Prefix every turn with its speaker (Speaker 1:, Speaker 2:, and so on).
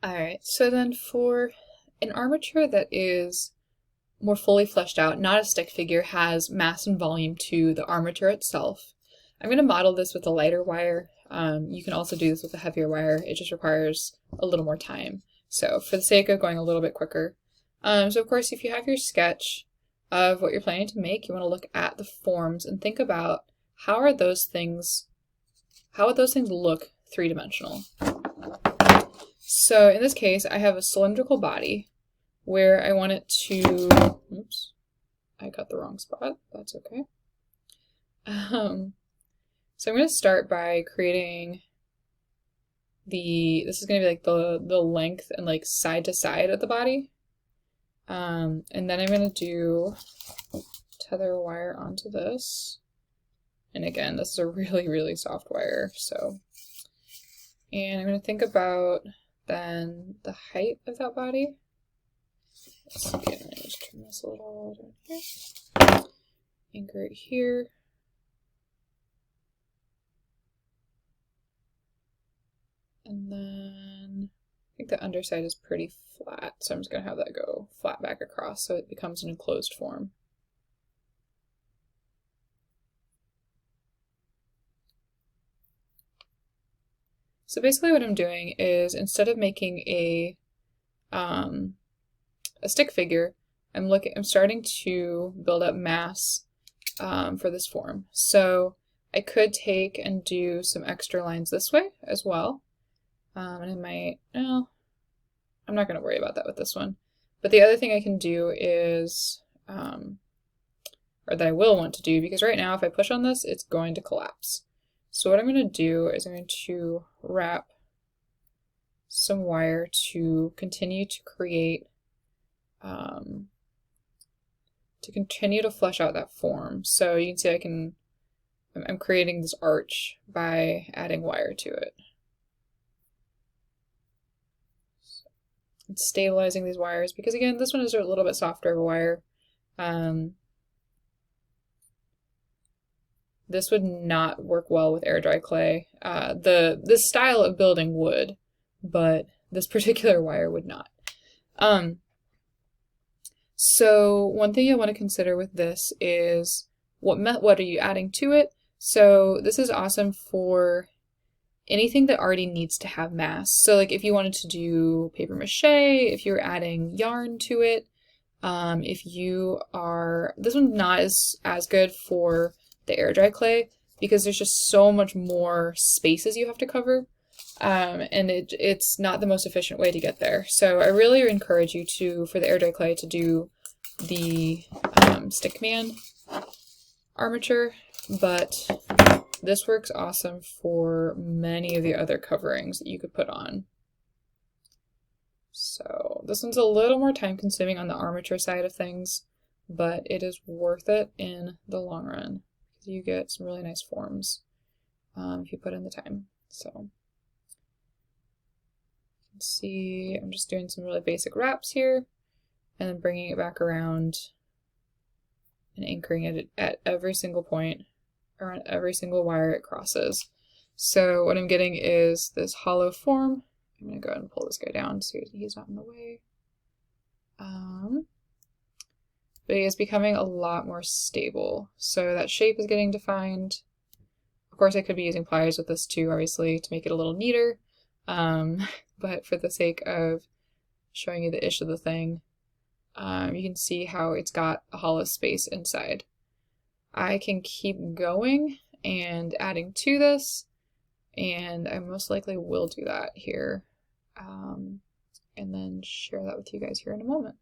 Speaker 1: Alright, so then for an armature that is more fully fleshed out, not a stick figure, has mass and volume to the armature itself. I'm going to model this with a lighter wire. You can also do this with a heavier wire. It just requires a little more time. So for the sake of going a little bit quicker. So of course, if you have your sketch of what you're planning to make, you want to look at the forms and think about how would those things look three-dimensional. So in this case, I have a cylindrical body where I want it to, oops, I got the wrong spot, that's okay. So I'm going to start by creating this is going to be like the length and like side to side of the body. And then I'm going to do tether a wire onto this. And again, this is a really, really soft wire, so. And I'm going to think about then the height of that body. Let's see, let me just turn this a little down here. Anchor it here. And then I think the underside is pretty flat, so I'm just going to have that go flat back across so it becomes an enclosed form. So basically what I'm doing is, instead of making a stick figure, I'm starting to build up mass for this form. So I could take and do some extra lines this way as well. And I might, no, I'm not going to worry about that with this one. But the other thing I can do is, or that I will want to do, because right now if I push on this, it's going to collapse. So what I'm going to do is I'm going to wrap some wire to continue to create, to continue to flesh out that form. So you can see I'm creating this arch by adding wire to it. And stabilizing these wires, because again, this one is a little bit softer of a wire. This would not work well with air dry clay. This style of building would, but this particular wire would not. So one thing you'll want to consider with this is what are you adding to it? So this is awesome for anything that already needs to have mass. So like if you wanted to do paper mache, if you're adding yarn to it, this one's not as good for the air dry clay because there's just so much more spaces you have to cover, and it's not the most efficient way to get there. So I really encourage you for the air dry clay, to do the Stickman armature, but this works awesome for many of the other coverings that you could put on. So this one's a little more time consuming on the armature side of things, but it is worth it in the long run. You get some really nice forms if you put in the time. So let's see, I'm just doing some really basic wraps here and then bringing it back around and anchoring it at every single point around every single wire it crosses. So what I'm getting is this hollow form. I'm going to go ahead and pull this guy down so he's not in the way. But he is becoming a lot more stable. So that shape is getting defined. Of course, I could be using pliers with this too, obviously, to make it a little neater. But for the sake of showing you the ish of the thing, you can see how it's got a hollow space inside. I can keep going and adding to this, and I most likely will do that here, and then share that with you guys here in a moment.